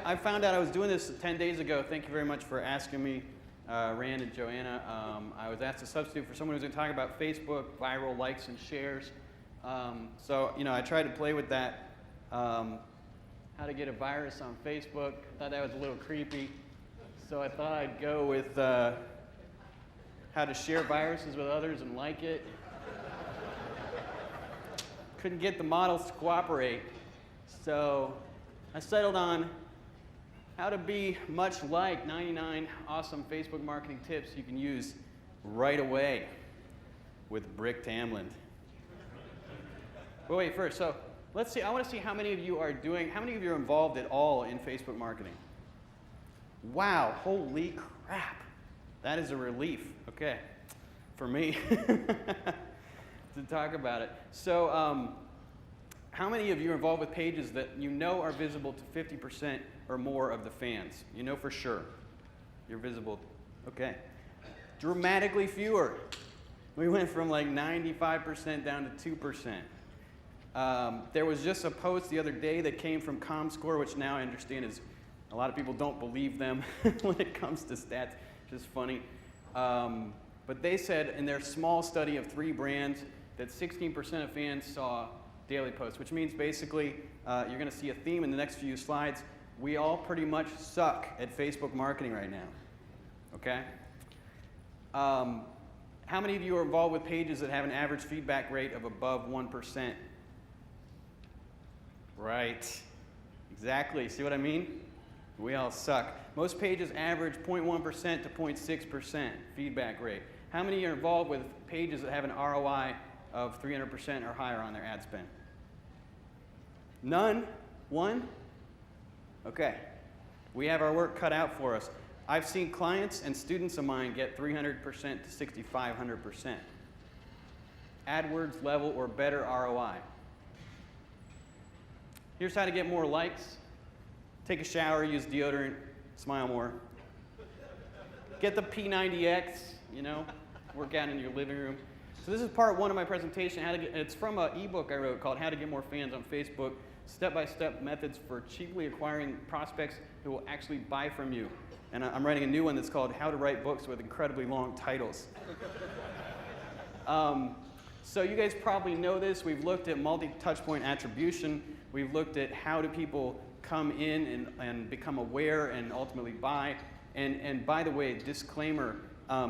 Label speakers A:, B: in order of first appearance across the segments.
A: I found out I was doing this 10 days ago. Thank you very much for asking me, Rand and Joanna. I was asked to substitute for someone who's going to talk about Facebook, viral likes and shares. I tried to play with that. How to get a virus on Facebook. I thought that was a little creepy. So I thought I'd go with how to share viruses with others and like it. Couldn't get the models to cooperate. So I settled on how to be much like 99 awesome Facebook marketing tips you can use right away with Brick Tamland. But wait, first, so let's see, I want to see how many of you are involved at all in Facebook marketing. Wow, holy crap. That is a relief, okay, for me to talk about it. So how many of you are involved with pages that you know are visible to 50% or more of the fans? You know for sure. You're visible. Okay. Dramatically fewer. We went from like 95% down to 2%. There was just a post the other day that came from ComScore, which now I understand is a lot of people don't believe them when it comes to stats, which is funny. But they said in their small study of 3 brands that 16% of fans saw daily posts, which means basically you're going to see a theme in the next few slides. We all pretty much suck at Facebook marketing right now, okay? How many of you are involved with pages that have an average feedback rate of above 1%? Right, exactly, see what I mean? We all suck. Most pages average 0.1% to 0.6% feedback rate. How many are involved with pages that have an ROI of 300% or higher on their ad spend? None? One? Okay. We have our work cut out for us. I've seen clients and students of mine get 300% to 6,500%. AdWords level or better ROI. Here's how to get more likes. Take a shower, use deodorant, smile more. Get the P90X, work out in your living room. So this is part 1 of my presentation. It's from an ebook I wrote called How to Get More Fans on Facebook, step-by-step methods for cheaply acquiring prospects who will actually buy from you. And I'm writing a new one that's called How to Write Books with Incredibly Long Titles. So you guys probably know this. We've looked at multi-touchpoint attribution. We've looked at how do people come in and become aware and ultimately buy. And by the way, disclaimer,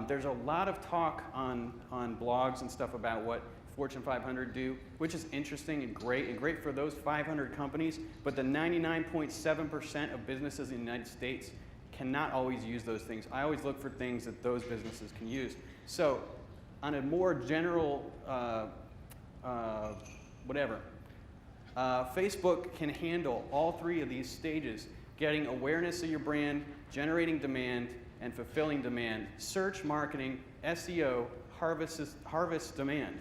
A: there's a lot of talk on blogs and stuff about what Fortune 500 do, which is interesting and great for those 500 companies, but the 99.7% of businesses in the United States cannot always use those things. I always look for things that those businesses can use. So on a more general Facebook can handle all 3 of these stages: getting awareness of your brand, generating demand, and fulfilling demand. Search marketing, SEO, harvest demand.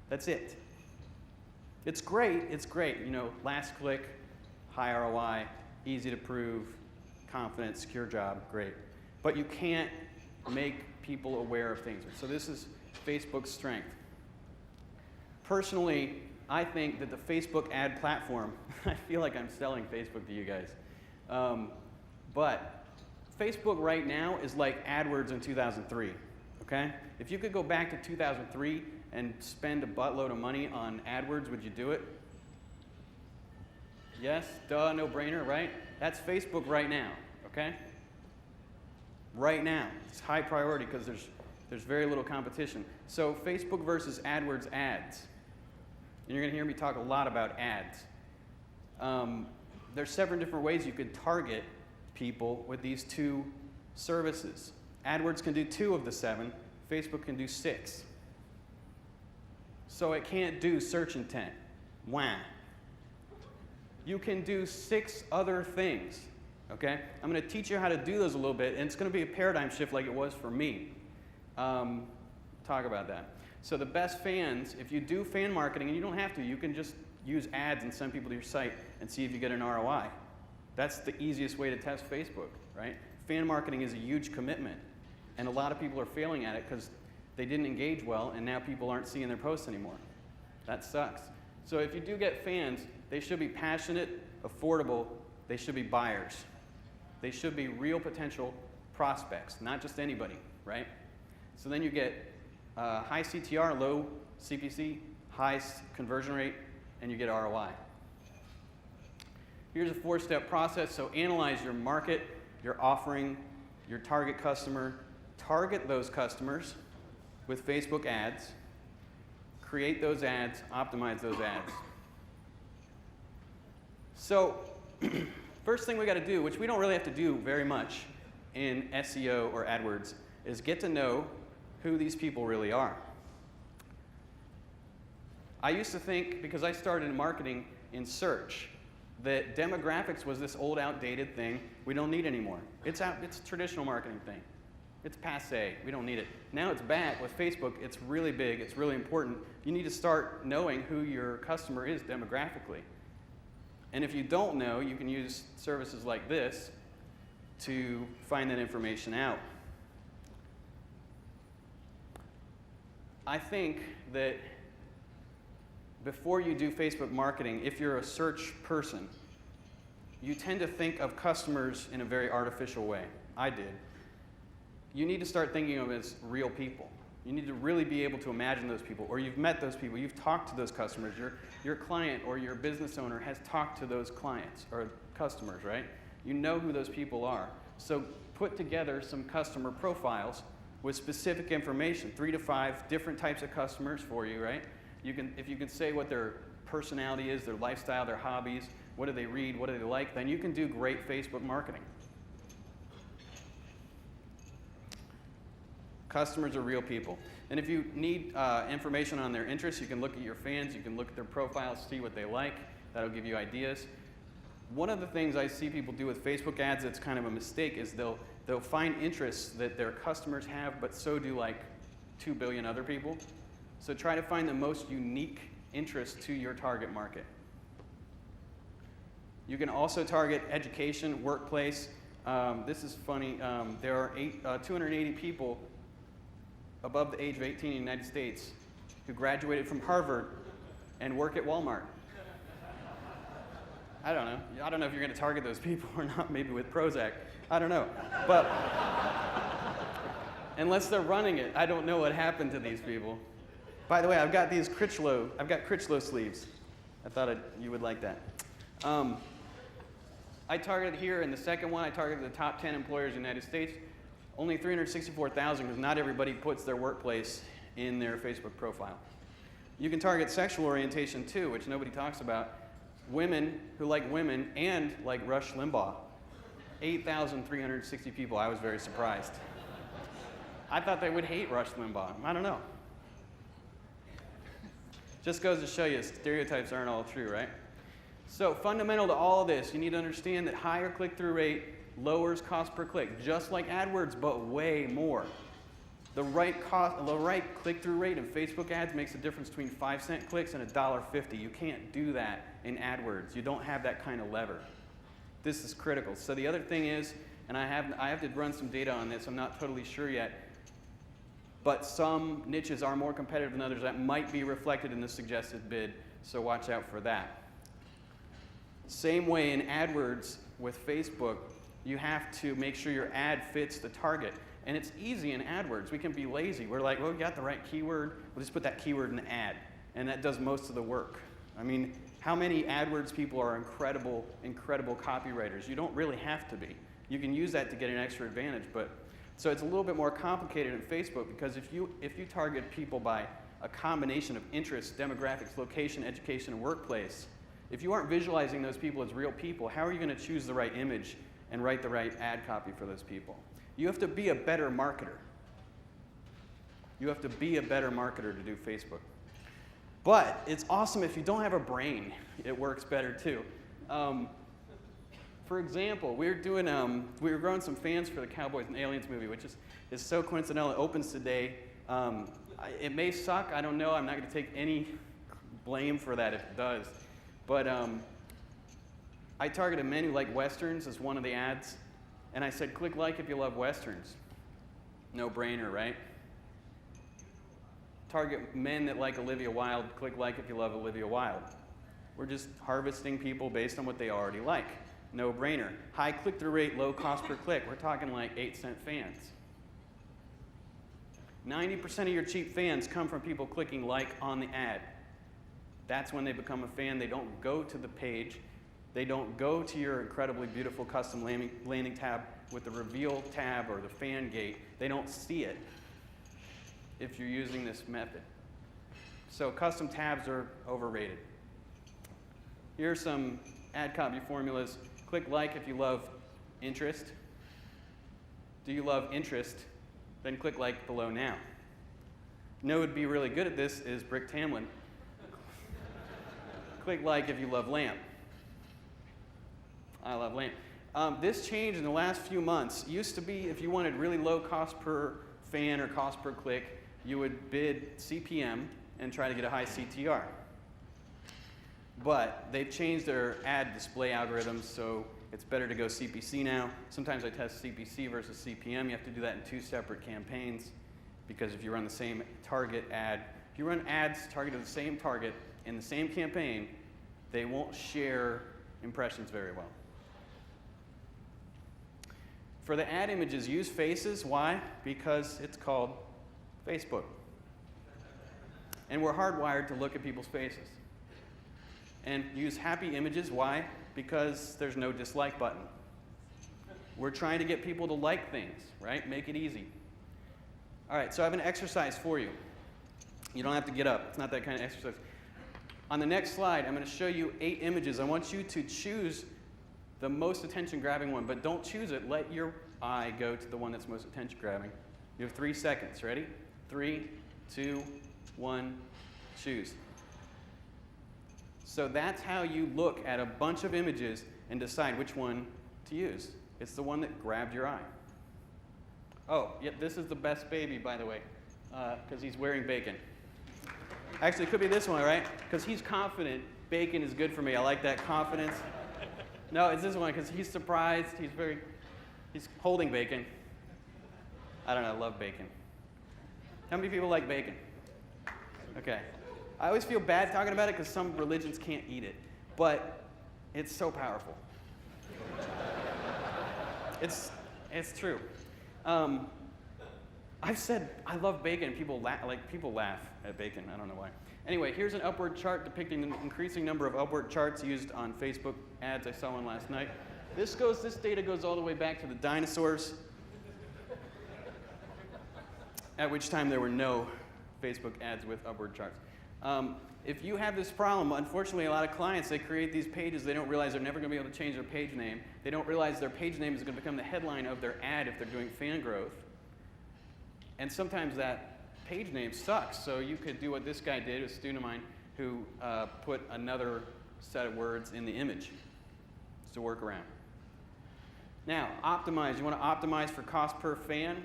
A: That's it. It's great. Last click, high ROI, easy to prove, confident, secure job, great. But you can't make people aware of things. So this is Facebook's strength. Personally, I think that the Facebook ad platform, I feel like I'm selling Facebook to you guys, but Facebook right now is like AdWords in 2003, okay? If you could go back to 2003 and spend a buttload of money on AdWords, would you do it? Yes? Duh, no brainer, right? That's Facebook right now, okay? Right now. It's high priority because there's very little competition. So Facebook versus AdWords ads. And you're going to hear me talk a lot about ads. There's 7 different ways you could target people with these 2 services. AdWords can do 2 of the 7. Facebook can do 6. So it can't do search intent. Wah. You can do 6 other things, okay? I'm going to teach you how to do those a little bit, and it's going to be a paradigm shift like it was for me. Talk about that. So the best fans, if you do fan marketing, and you don't have to, you can just use ads and send people to your site and see if you get an ROI. That's the easiest way to test Facebook, right? Fan marketing is a huge commitment, and a lot of people are failing at it because they didn't engage well, and now people aren't seeing their posts anymore. That sucks. So if you do get fans, they should be passionate, affordable, they should be buyers. They should be real potential prospects, not just anybody, right? So then you get high CTR, low CPC, high conversion rate, and you get ROI. Here's a 4-step process. So analyze your market, your offering, your target customer. Target those customers with Facebook ads. Create those ads, optimize those ads. So first thing we got to do, which we don't really have to do very much in SEO or AdWords, is get to know who these people really are. I used to think, because I started in marketing in search, that demographics was this old, outdated thing we don't need anymore. It's a traditional marketing thing. It's passé. We don't need it. Now it's back with Facebook. It's really big. It's really important. You need to start knowing who your customer is demographically. And if you don't know, you can use services like this to find that information out. I think that before you do Facebook marketing, if you're a search person, you tend to think of customers in a very artificial way. I did. You need to start thinking of them as real people. You need to really be able to imagine those people, or you've met those people, you've talked to those customers, your client or your business owner has talked to those clients or customers, right? You know who those people are. So put together some customer profiles with specific information, 3 to 5 different types of customers for you, right? If you can say what their personality is, their lifestyle, their hobbies, what do they read, what do they like, then you can do great Facebook marketing. Customers are real people. And if you need information on their interests, you can look at your fans, you can look at their profiles, see what they like. That'll give you ideas. One of the things I see people do with Facebook ads that's kind of a mistake is they'll find interests that their customers have, but so do like 2 billion other people. So try to find the most unique interest to your target market. You can also target education, workplace. This is funny. There are 280 people above the age of 18 in the United States who graduated from Harvard and work at Walmart. I don't know. I don't know if you're going to target those people or not, maybe with Prozac. I don't know. But unless they're running it, I don't know what happened to these people. By the way, I've got these Critchlow sleeves. I thought you would like that. I targeted here in the second one, I targeted the top 10 employers in the United States. Only 364,000 because not everybody puts their workplace in their Facebook profile. You can target sexual orientation too, which nobody talks about. Women who like women and like Rush Limbaugh. 8,360 people. I was very surprised. I thought they would hate Rush Limbaugh. I don't know. Just goes to show you, stereotypes aren't all true, right? So fundamental to all of this, you need to understand that higher click-through rate lowers cost per click, just like AdWords, but way more. The right click-through rate in Facebook ads makes a difference between 5-cent clicks and $1.50. You can't do that in AdWords. You don't have that kind of lever. This is critical. So the other thing is, and I have to run some data on this, I'm not totally sure yet, but some niches are more competitive than others. That might be reflected in the suggested bid, so watch out for that. Same way in AdWords with Facebook, you have to make sure your ad fits the target. And it's easy in AdWords. We can be lazy. We're like, well, we got the right keyword. We'll just put that keyword in the ad. And that does most of the work. I mean, how many AdWords people are incredible, incredible copywriters? You don't really have to be. You can use that to get an extra advantage. So it's a little bit more complicated in Facebook because if you target people by a combination of interests, demographics, location, education, and workplace, if you aren't visualizing those people as real people, how are you going to choose the right image and write the right ad copy for those people? You have to be a better marketer. You have to be a better marketer to do Facebook. But it's awesome if you don't have a brain. It works better too. For example, we were growing some fans for the Cowboys and Aliens movie, which is so coincidental. It opens today. It may suck. I don't know. I'm not going to take any blame for that if it does. But I targeted men who like Westerns as one of the ads. And I said, click like if you love Westerns. No brainer, right? Target men that like Olivia Wilde, click like if you love Olivia Wilde. We're just harvesting people based on what they already like. no-brainer. High click-through rate, low cost per click. We're talking like 8-cent fans. 90% of your cheap fans come from people clicking like on the ad. That's when they become a fan. They don't go to the page. They don't go to your incredibly beautiful custom landing tab with the reveal tab or the fan gate. They don't see it if you're using this method. So custom tabs are overrated. Here are some ad copy formulas. Click like if you love interest. Do you love interest? Then click like below now. Know would be really good at this is Brick Tamlin. Click like if you love lamp. I love lamp. This changed in the last few months. It used to be if you wanted really low cost per fan or cost per click, you would bid CPM and try to get a high CTR. But they've changed their ad display algorithms, so it's better to go CPC now. Sometimes I test CPC versus CPM. You have to do that in 2 separate campaigns because if you run the same target ad, if you run ads targeted the same target in the same campaign, they won't share impressions very well. For the ad images, use faces. Why? Because it's called Facebook. And we're hardwired to look at people's faces. And use happy images. Why? Because there's no dislike button. We're trying to get people to like things, right? Make it easy. All right, so I have an exercise for you. You don't have to get up. It's not that kind of exercise. On the next slide, I'm going to show you 8 images. I want you to choose the most attention-grabbing one, but don't choose it. Let your eye go to the one that's most attention-grabbing. You have 3 seconds. Ready? 3, 2, 1, choose. So that's how you look at a bunch of images and decide which one to use. It's the one that grabbed your eye. Oh, yeah, this is the best baby, by the way, because he's wearing bacon. Actually, it could be this one, right? Because he's confident bacon is good for me. I like that confidence. No, it's this one because he's surprised. He's holding bacon. I don't know, I love bacon. How many people like bacon? Okay. I always feel bad talking about it because some religions can't eat it, but it's so powerful. It's true. I've said I love bacon. People laugh at bacon. I don't know why. Anyway, here's an upward chart depicting the increasing number of upward charts used on Facebook ads. I saw one last night. This data goes all the way back to the dinosaurs, at which time there were no Facebook ads with upward charts. If you have this problem, unfortunately, a lot of clients, they create these pages. They don't realize they're never going to be able to change their page name. They don't realize their page name is going to become the headline of their ad if they're doing fan growth. And sometimes that page name sucks. So you could do what this guy did, a student of mine, who put another set of words in the image. It's a workaround. Now, optimize. You want to optimize for cost per fan.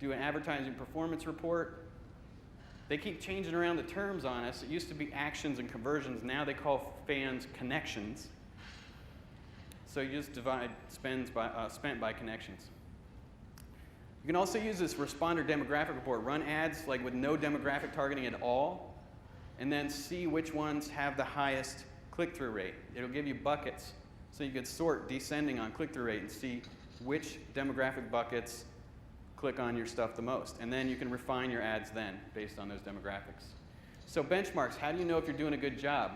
A: Do an advertising performance report. They keep changing around the terms on us. It used to be actions and conversions. Now they call fans connections. So you just divide spent by connections. You can also use this responder demographic report. Run ads like with no demographic targeting at all, and then see which ones have the highest click-through rate. It'll give you buckets, so you could sort descending on click-through rate and see which demographic buckets click on your stuff the most. And then you can refine your ads then based on those demographics. So benchmarks, how do you know if you're doing a good job?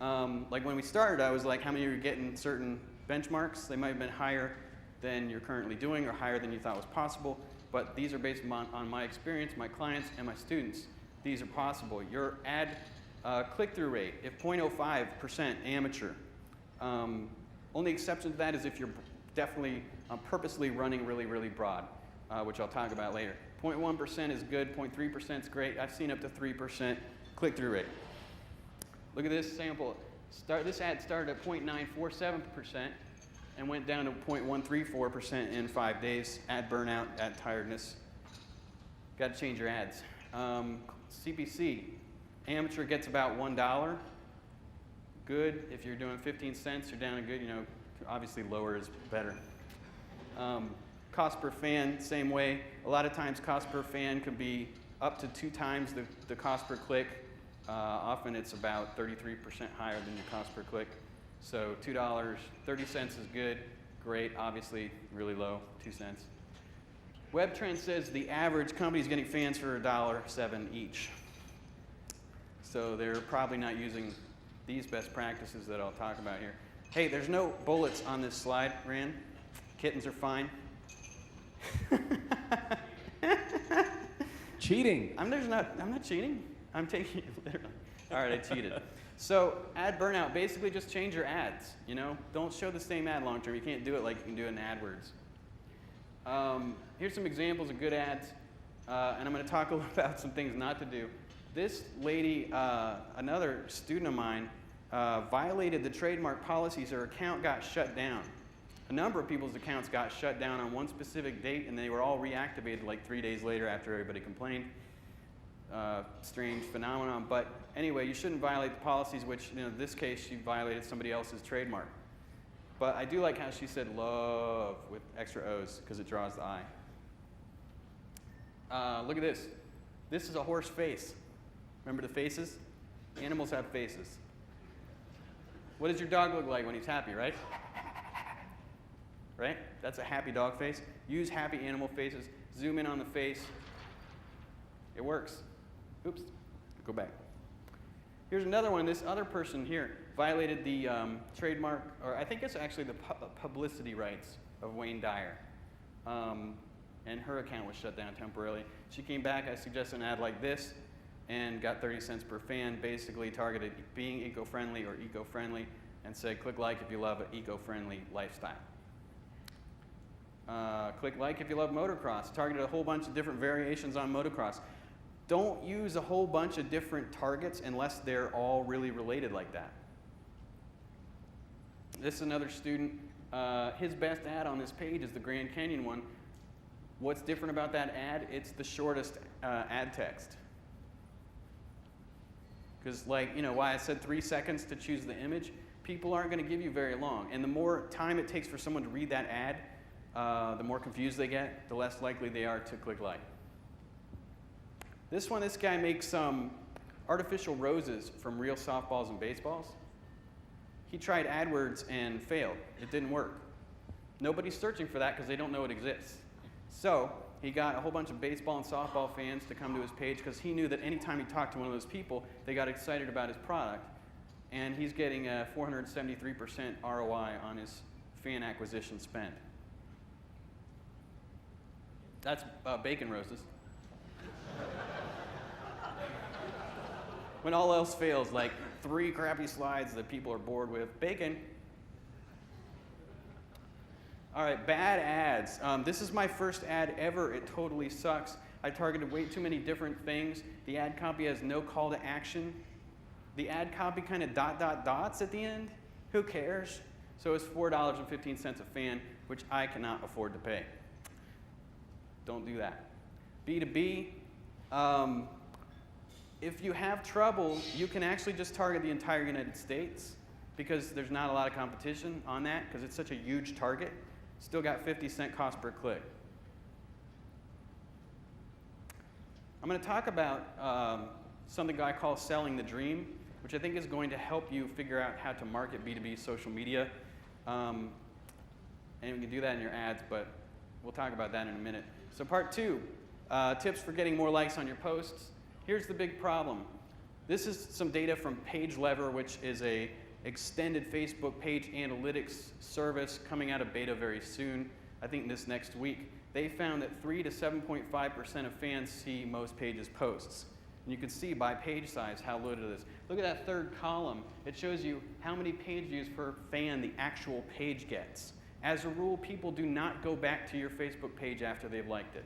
A: Like when we started, I was like, how many are you getting certain benchmarks? They might have been higher than you're currently doing or higher than you thought was possible, but these are based on my experience, my clients, and my students. These are possible. Your ad click-through rate, if 0.05% amateur. Only exception to that is if you're definitely purposely running really, really broad, which I'll talk about later. 0.1% is good, 0.3% is great. I've seen up to 3% click-through rate. Look at this sample. This ad started at 0.947% and went down to 0.134% in 5 days. Ad burnout, ad tiredness. Got to change your ads. CPC, amateur gets about $1. Good, if you're doing 15 cents, you're down to good. You know, obviously lower is better. Cost per fan, same way. A lot of times cost per fan could be up to 2 times the cost per click. Often it's about 33% higher than your cost per click. So $2, 30 cents is good, great, obviously really low, 2 cents. WebTrends says the average company is getting fans for $1.07 each. So they're probably not using these best practices that I'll talk about here. Hey, there's no bullets on this slide, Rand. Kittens are fine.
B: Cheating.
A: I'm not cheating. I'm taking it literally. All right, I cheated. So ad burnout, basically just change your ads. Don't show the same ad long term. You can't do it like you can do it in AdWords. Here's some examples of good ads, and I'm going to talk a little about some things not to do. This lady, another student of mine, violated the trademark policies. Her account got shut down. A number of people's accounts got shut down on one specific date, and they were all reactivated like 3 days later after everybody complained. Strange phenomenon, but anyway, you shouldn't violate the policies, which in this case she violated somebody else's trademark. But I do like how she said love with extra O's because it draws the eye. Look at this. This is a horse face. Remember the faces? Animals have faces. What does your dog look like when he's happy, right? Right? That's a happy dog face. Use happy animal faces. Zoom in on the face. It works. Oops. Go back. Here's another one. This other person here violated the trademark, or I think it's actually the publicity rights of Wayne Dyer. And her account was shut down temporarily. She came back, I suggested an ad like this, and got 30 cents per fan, basically targeted being eco-friendly or eco-friendly, and said, click like if you love an eco-friendly lifestyle. Click like if you love motocross. Targeted a whole bunch of different variations on motocross. Don't use a whole bunch of different targets unless they're all really related like that. This is another student. His best ad on this page is the Grand Canyon one. What's different about that ad? It's the shortest ad text. Because why I said 3 seconds to choose the image, people aren't going to give you very long. And the more time it takes for someone to read that ad, the more confused they get, the less likely they are to click like. This guy makes artificial roses from real softballs and baseballs. He tried AdWords and failed. It didn't work. Nobody's searching for that because they don't know it exists. So he got a whole bunch of baseball and softball fans to come to his page because he knew that anytime he talked to one of those people, they got excited about his product. And he's getting a 473% ROI on his fan acquisition spend. That's bacon roses. When all else fails, like 3 crappy slides that people are bored with, bacon. All right, bad ads. This is my first ad ever. It totally sucks. I targeted way too many different things. The ad copy has no call to action. The ad copy kind of dots at the end. Who cares? So it's $4.15 a fan, which I cannot afford to pay. Don't do that. B2B. If you have trouble, you can actually just target the entire United States because there's not a lot of competition on that because it's such a huge target. Still got 50-cent cost per click. I'm going to talk about something I call selling the dream, which I think is going to help you figure out how to market B2B social media. And you can do that in your ads, but we'll talk about that in a minute. So part 2, tips for getting more likes on your posts. Here's the big problem. This is some data from PageLever, which is a extended Facebook page analytics service coming out of beta very soon, I think this next week. They found that 3 to 7.5% of fans see most pages' posts. And you can see by page size how loaded it is. Look at that third column. It shows you how many page views per fan the actual page gets. As a rule, people do not go back to your Facebook page after they've liked it.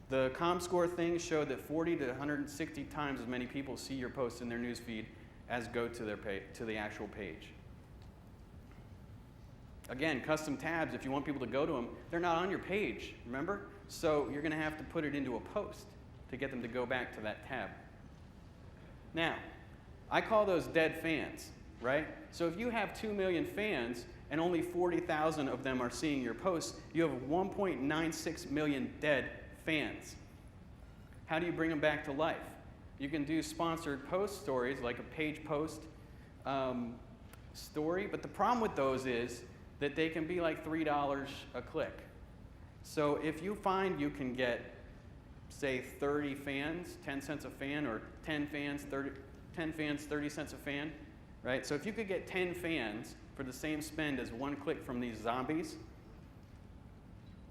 A: The ComScore thing showed that 40 to 160 times as many people see your post in their newsfeed as go to the actual page. Again, custom tabs, if you want people to go to them, they're not on your page, remember? So you're going to have to put it into a post to get them to go back to that tab. Now, I call those dead fans, right? So if you have 2 million fans and only 40,000 of them are seeing your posts, you have 1.96 million dead fans. How do you bring them back to life? You can do sponsored post stories like a page post. story, but the problem with those is that they can be like $3 a click. So if you find you can get, say, 30 fans, 10 cents a fan, or 10 fans, 30 cents a fan, right? So if you could get 10 fans for the same spend as one click from these zombies,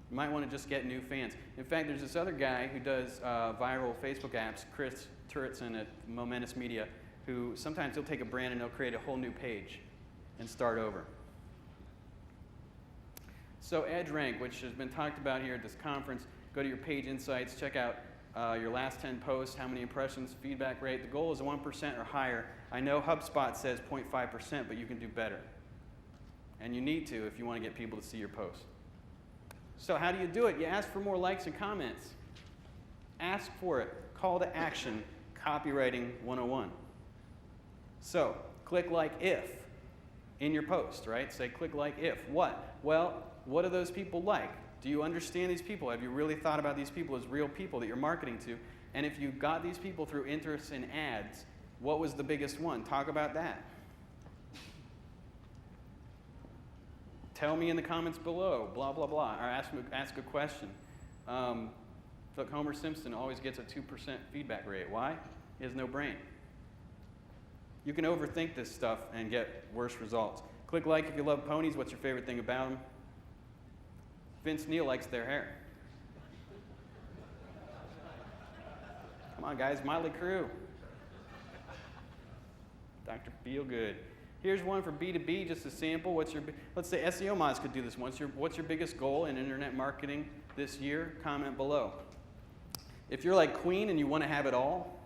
A: you might want to just get new fans. In fact, there's this other guy who does viral Facebook apps, Chris Turretson at Momentous Media, who sometimes he'll take a brand and he'll create a whole new page and start over. So EdgeRank, which has been talked about here at this conference, go to your page insights, check out your last 10 posts, how many impressions, feedback rate. The goal is 1% or higher. I know HubSpot says 0.5%, but you can do better. And you need to if you want to get people to see your posts. So how do you do it? You ask for more likes and comments. Ask for it. Call to action, copywriting 101. So click like if in your post, right? Say click like if. What? Well, what do those people like? Do you understand these people? Have you really thought about these people as real people that you're marketing to? And if you got these people through interest in ads, what was the biggest one? Talk about that. Tell me in the comments below, blah, blah, blah, or ask a question. Look, Homer Simpson always gets a 2% feedback rate. Why? He has no brain. You can overthink this stuff and get worse results. Click like if you love ponies. What's your favorite thing about them? Vince Neil likes their hair. Come on, guys, Motley Crue. Dr. Feelgood. Here's one for B2B, just a sample. Let's say SEO Mods could do this. What's your biggest goal in internet marketing this year? Comment below. If you're like Queen and you want to have it all,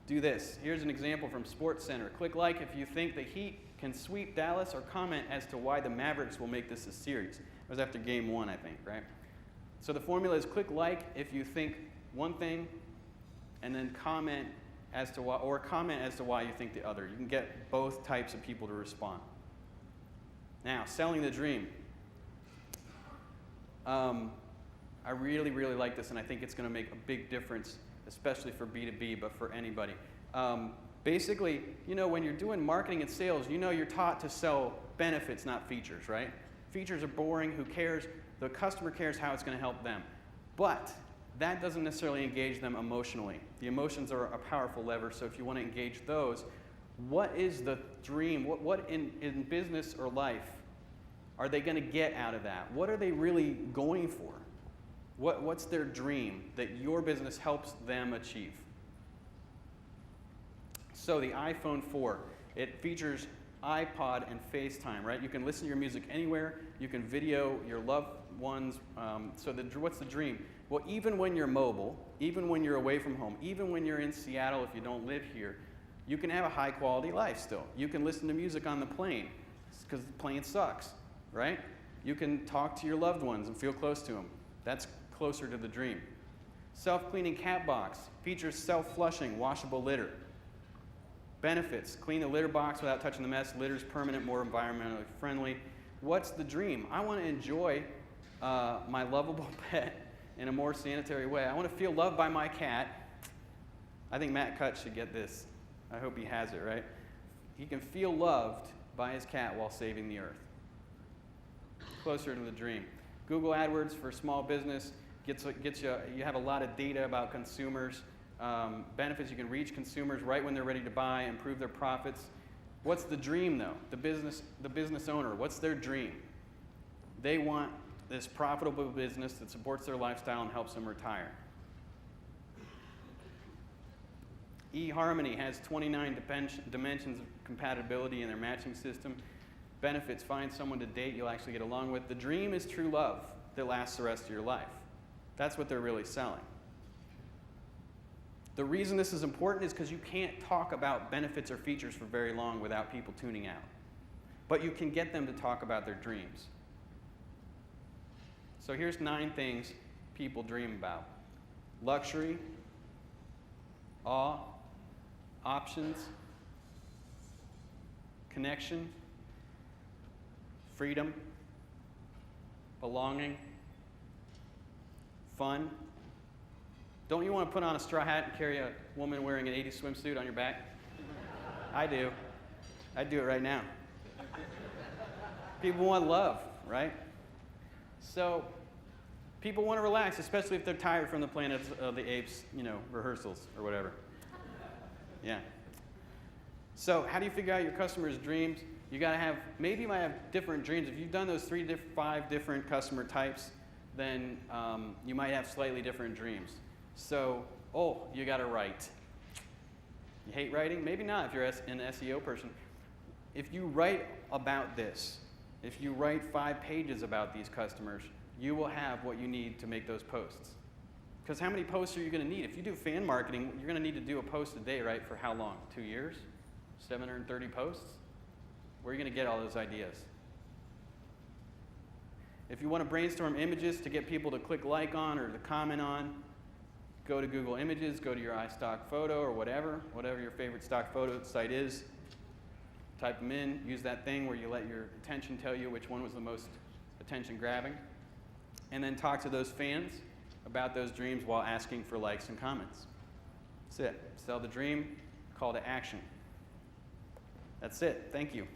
A: do this. Here's an example from SportsCenter. Click like if you think the Heat can sweep Dallas, or comment as to why the Mavericks will make this a series. It was after game 1, I think, right? So the formula is click like if you think one thing, and then comment as to why, or comment as to why you think the other. You can get both types of people to respond. Now, selling the dream. I really, really like this, and I think it's going to make a big difference, especially for B2B, but for anybody. Basically, you know, when you're doing marketing and sales, you know you're taught to sell benefits, not features, right? Features are boring. Who cares? The customer cares how it's going to help them. But that doesn't necessarily engage them emotionally. The emotions are a powerful lever, so if you want to engage those, what is the dream? What in business or life are they going to get out of that? What are they really going for? What's their dream that your business helps them achieve? So the iPhone 4, it features iPod and FaceTime, right? You can listen to your music anywhere. You can video your loved ones. What's the dream? Well, even when you're mobile, even when you're away from home, even when you're in Seattle if you don't live here, you can have a high quality life still. You can listen to music on the plane because the plane sucks, right? You can talk to your loved ones and feel close to them. That's closer to the dream. Self-cleaning cat box features self-flushing washable litter. Benefits: clean the litter box without touching the mess. Litter's permanent, more environmentally friendly. What's the dream? I want to enjoy my lovable pet in a more sanitary way. I want to feel loved by my cat. I think Matt Cutts should get this. I hope he has it, right? He can feel loved by his cat while saving the earth. Closer to the dream. Google AdWords for small business gets you have a lot of data about consumers. Benefits: you can reach consumers right when they're ready to buy, improve their profits. What's the dream though? The business owner, what's their dream? They want this profitable business that supports their lifestyle and helps them retire. eHarmony has 29 dimensions of compatibility in their matching system. Benefits: find someone to date you'll actually get along with. The dream is true love that lasts the rest of your life. That's what they're really selling. The reason this is important is because you can't talk about benefits or features for very long without people tuning out. But you can get them to talk about their dreams. So here's 9 things people dream about: luxury, awe, options, connection, freedom, belonging, fun. Don't you want to put on a straw hat and carry a woman wearing an 80s swimsuit on your back? I do. I'd do it right now. People want love, right? So people want to relax, especially if they're tired from the Planet of the Apes, rehearsals or whatever. Yeah. So how do you figure out your customers' dreams? Maybe you might have different dreams. If you've done those 5 different customer types, then you might have slightly different dreams. So, you got to write. You hate writing? Maybe not if you're an SEO person. If you write about this, if you write 5 pages about these customers, you will have what you need to make those posts. Because how many posts are you going to need? If you do fan marketing, you're going to need to do a post a day, right? For how long? 2 years? 730 posts? Where are you going to get all those ideas? If you want to brainstorm images to get people to click like on or to comment on, go to Google Images, go to your iStock photo or whatever your favorite stock photo site is. Type them in, use that thing where you let your attention tell you which one was the most attention grabbing. And then talk to those fans about those dreams while asking for likes and comments. That's it. Sell the dream, call to action. That's it. Thank you.